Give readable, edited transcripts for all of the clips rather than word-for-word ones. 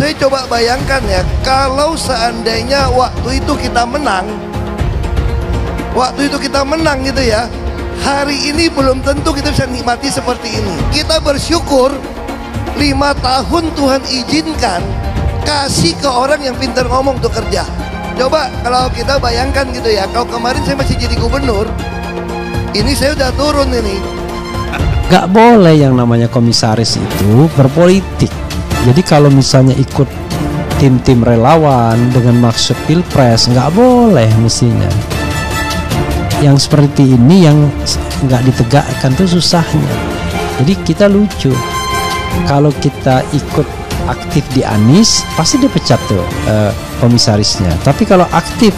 saya coba bayangkan ya, kalau seandainya waktu itu kita menang gitu ya, hari ini belum tentu kita bisa nikmati seperti ini. Kita bersyukur 5 tahun Tuhan izinkan kasih ke orang yang pintar ngomong untuk kerja. Coba kalau kita bayangkan gitu ya, kalau kemarin saya masih jadi gubernur, ini saya udah turun ini. Gak boleh yang namanya komisaris itu berpolitik. Jadi kalau misalnya ikut tim-tim relawan dengan maksud pilpres, nggak boleh mestinya. Yang seperti ini yang nggak ditegakkan tuh susahnya. Jadi kita lucu. Kalau kita ikut aktif di Anies, pasti dipecat tuh komisarisnya. Tapi kalau aktif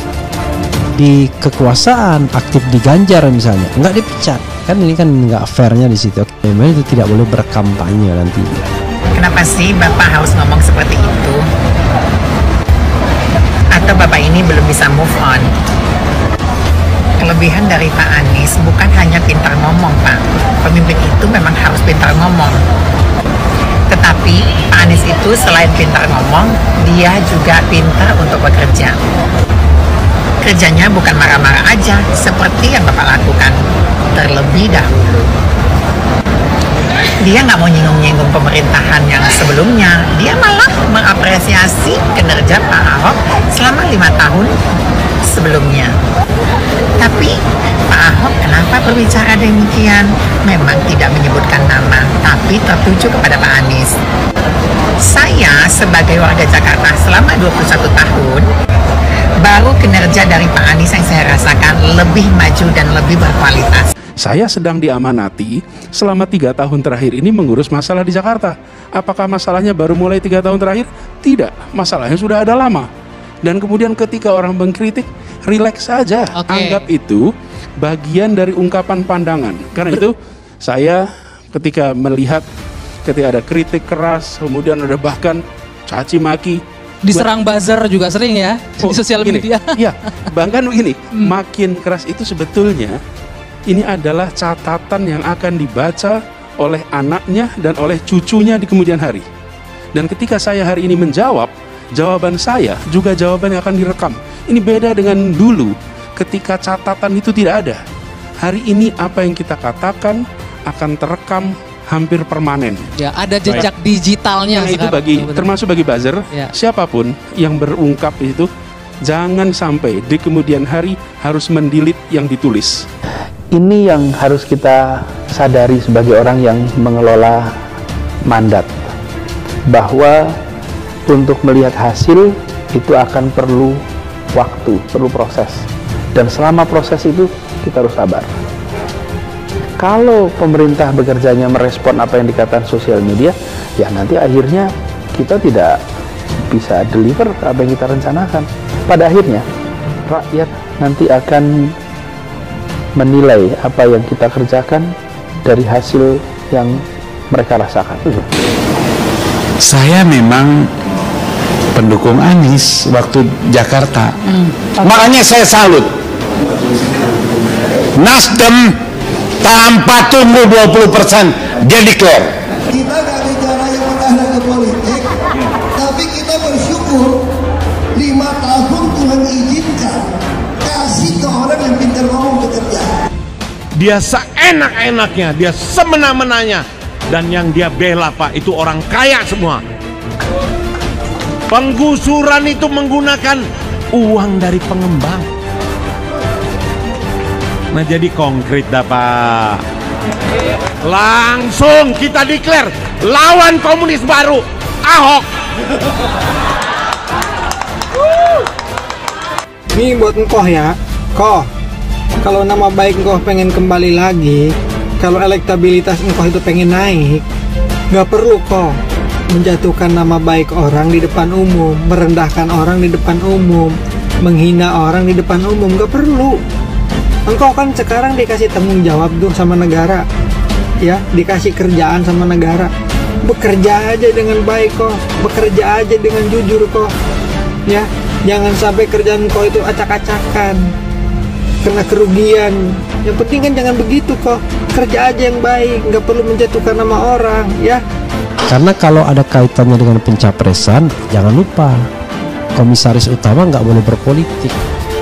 di kekuasaan, aktif di Ganjar misalnya, nggak dipecat. Kan ini kan nggak fairnya di situ. Memang itu tidak boleh berkampanye nantinya. Kenapa sih Bapak harus ngomong seperti itu? Atau Bapak ini belum bisa move on? Kelebihan dari Pak Anies bukan hanya pintar ngomong, Pak. Pemimpin itu memang harus pintar ngomong. Tetapi Pak Anies itu selain pintar ngomong, dia juga pintar untuk bekerja. Kerjanya bukan marah-marah aja, seperti yang Bapak lakukan terlebih dahulu. Dia nggak mau nyinggung-nyinggung pemerintahan yang sebelumnya. Dia malah mengapresiasi kinerja Pak Ahok selama 5 tahun sebelumnya. Tapi Pak Ahok kenapa berbicara demikian? Memang tidak menyebutkan nama, tapi tertuju kepada Pak Anies. Saya sebagai warga Jakarta selama 21 tahun, baru kinerja dari Pak Anies yang saya rasakan lebih maju dan lebih berkualitas. Saya sedang diamanati selama 3 tahun terakhir ini mengurus masalah di Jakarta. Apakah masalahnya baru mulai 3 tahun terakhir? Tidak, masalahnya sudah ada lama. Dan kemudian ketika orang mengkritik, rileks saja. Anggap itu bagian dari ungkapan pandangan. Karena itu saya ketika melihat ketika ada kritik keras, kemudian ada bahkan caci maki, diserang buzzer juga sering ya di sosial media. Iya, bahkan begini, makin keras itu sebetulnya ini adalah catatan yang akan dibaca oleh anaknya dan oleh cucunya di kemudian hari. Dan ketika saya hari ini menjawab, jawaban saya juga jawaban yang akan direkam. Ini beda dengan dulu ketika catatan itu tidak ada. Hari ini apa yang kita katakan akan terekam hampir permanen. Ya, ada jejak digitalnya. Karena itu bagi termasuk bagi buzzer, siapapun yang berungkap itu jangan sampai di kemudian hari harus mendelete yang ditulis. Ini yang harus kita sadari sebagai orang yang mengelola mandat, bahwa untuk melihat hasil itu akan perlu waktu, perlu proses, dan selama proses itu kita harus sabar. Kalau pemerintah bekerjanya merespon apa yang dikatakan sosial media, ya nanti akhirnya kita tidak bisa deliver apa yang kita rencanakan. Pada akhirnya rakyat nanti akan menilai apa yang kita kerjakan dari hasil yang mereka rasakan. Saya memang pendukung Anies waktu Jakarta. Makanya saya salut. Nasdem tanpa tunggu 20% dia declare. Kita gak bicara yang mengarah ke politik, tapi kita bersyukur 5 tahun Tuhan izinkan kasih ke orang yang pintar ngomong bekerja. Dia seenak-enaknya, dia semena-menanya, dan yang dia bela Pak itu orang kaya semua. Penggusuran itu menggunakan uang dari pengembang. Nah jadi konkret dah Pak. Langsung kita declare lawan komunis baru, Ahok. Ini buat engkau ya, Koh. Kalau nama baik engkau pengen kembali lagi, kalau elektabilitas engkau itu pengen naik, nggak perlu kok menjatuhkan nama baik orang di depan umum, merendahkan orang di depan umum, menghina orang di depan umum, nggak perlu. Engkau kan sekarang dikasih tanggung jawab tuh sama negara, ya, dikasih kerjaan sama negara. Bekerja aja dengan baik kok, bekerja aja dengan jujur kok, ya. Jangan sampai kerjaan kau itu acak-acakan, kena kerugian. Yang penting kan jangan begitu kok. Kerja aja yang baik, nggak perlu menjatuhkan nama orang, ya. Karena kalau ada kaitannya dengan pencapresan, jangan lupa komisaris utama nggak boleh berpolitik,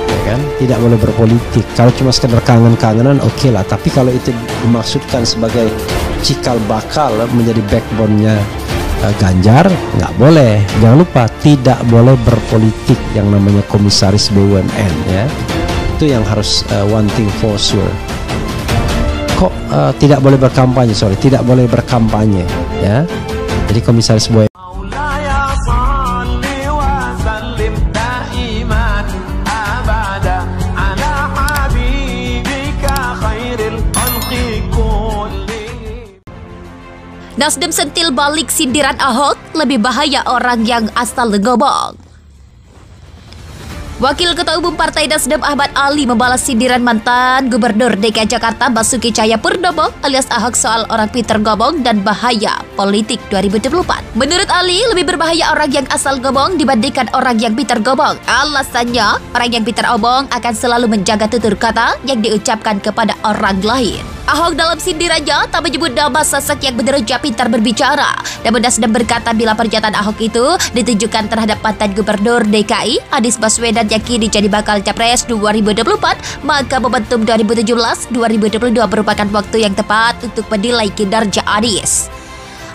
ya kan? Tidak boleh berpolitik. Kalau cuma sekedar kangen-kangenan, oke lah. Tapi kalau itu dimaksudkan sebagai cikal bakal menjadi backbone-nya Ganjar, nggak boleh. Jangan lupa, tidak boleh berpolitik yang namanya komisaris BUMN, ya. Itu yang harus one thing for sure. Kok tidak boleh berkampanye? Tidak boleh berkampanye, ya. Jadi komisaris BUMN Nasdem sentil balik sindiran Ahok, lebih bahaya orang yang asal ngomong. Wakil Ketua Umum Partai Nasdem Ahmad Ali membalas sindiran mantan Gubernur DKI Jakarta Basuki Cahayapurnama alias Ahok soal orang pintar ngomong dan bahaya politik 2024. Menurut Ali, lebih berbahaya orang yang asal ngomong dibandingkan orang yang pintar ngomong. Alasannya, orang yang pintar omong akan selalu menjaga tutur kata yang diucapkan kepada orang lain. Ahok dalam sindirannya tak menyebut nama sosok yang benerja pintar berbicara. Namun Nasdem berkata bila pernyataan Ahok itu ditujukan terhadap mantan Gubernur DKI Anies Baswedan yang kini jadi bakal Capres 2024, maka momentum 2017-2022 merupakan waktu yang tepat untuk menilai kinerja Anies.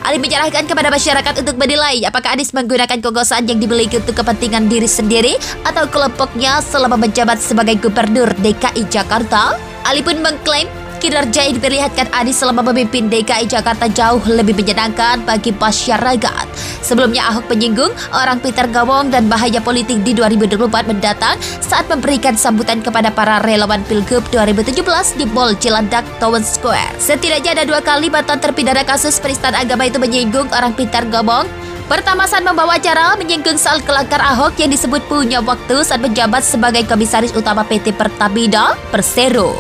Ali menyerahkan kepada masyarakat untuk menilai apakah Anies menggunakan kekuasaan yang dimiliki untuk kepentingan diri sendiri atau kelompoknya selama menjabat sebagai Gubernur DKI Jakarta. Ali pun mengklaim kinerja yang diperlihatkan Anies selama memimpin DKI Jakarta jauh lebih menyenangkan bagi masyarakat. Sebelumnya Ahok menyinggung orang pintar ngomong dan bahaya politik di 2024 mendatang saat memberikan sambutan kepada para relawan Pilgub 2017 di Mall Cilandak Town Square. Setidaknya ada 2 kali mantan terpidana kasus penistaan agama itu menyinggung orang pintar ngomong. Pertama saat membawa acara menyinggung soal kelakar Ahok yang disebut punya waktu saat menjabat sebagai komisaris utama PT Pertamina Persero.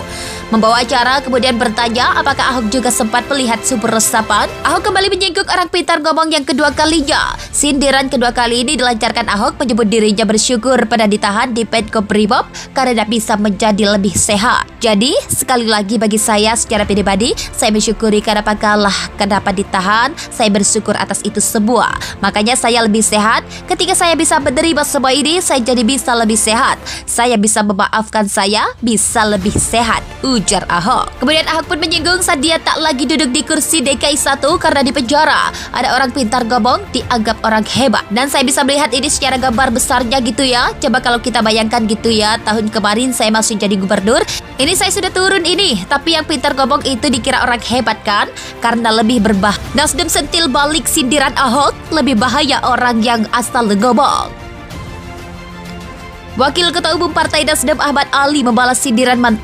Membawa acara kemudian bertanya apakah Ahok juga sempat melihat sumber resapan. Ahok kembali menyinggung orang pintar ngomong yang kedua kalinya. Sindiran kedua kali ini dilancarkan Ahok menyebut dirinya bersyukur pada ditahan di Menkobrimob karena bisa menjadi lebih sehat. Jadi sekali lagi bagi saya secara pribadi, saya mensyukuri karena kenapa ditahan. Saya bersyukur atas itu semua. Makanya saya lebih sehat. Ketika saya bisa menerima semua ini, saya jadi bisa lebih sehat. Saya bisa memaafkan, saya bisa lebih sehat, ujar Ahok. Kemudian Ahok pun menyinggung saat dia tak lagi duduk di kursi DKI 1 karena di penjara. Ada orang pintar ngomong dianggap orang hebat. Dan saya bisa melihat ini secara gambar besarnya gitu ya. Coba kalau kita bayangkan gitu ya, tahun kemarin saya masih jadi gubernur, ini saya sudah turun ini, tapi yang pintar ngomong itu dikira orang hebat kan? Karena lebih berbahaya. Nasdem sentil balik sindiran Ahok, lebih bahaya orang yang asal ngomong. Wakil Ketua Umum Partai Nasdem Ahmad Ali membalas sindiran mantan